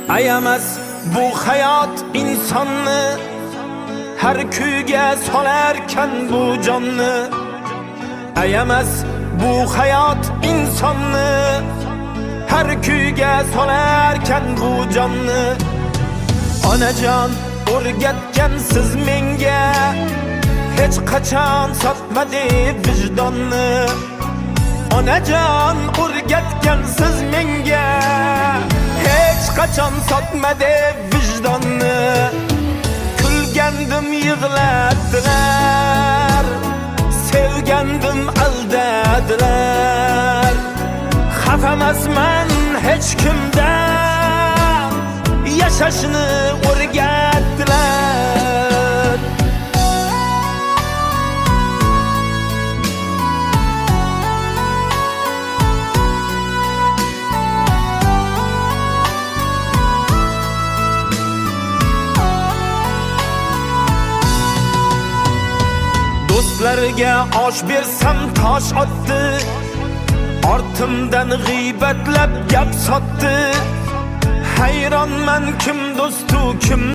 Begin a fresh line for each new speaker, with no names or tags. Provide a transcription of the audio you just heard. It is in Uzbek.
Ayamas bu hayot insonni har kuyga solarkan bu jonni. Ayamas bu hayot insonni har kuyga solarkan bu jonni. Onajon o'rgatgan siz menga hech qachon sotmadi vijdonni. Onajon o'rgatgan siz menga hech qachon sotmadi vijdonni. Kulgandim yig'latdilar, sevgandim aldadilar. Xafamasman hech kimdan, yashashni o'rgatdilar. Do'stlarga osh bersam tosh otdi, ortimdan g'iybatlab gap sotdi. Hayronman kim do'stu kim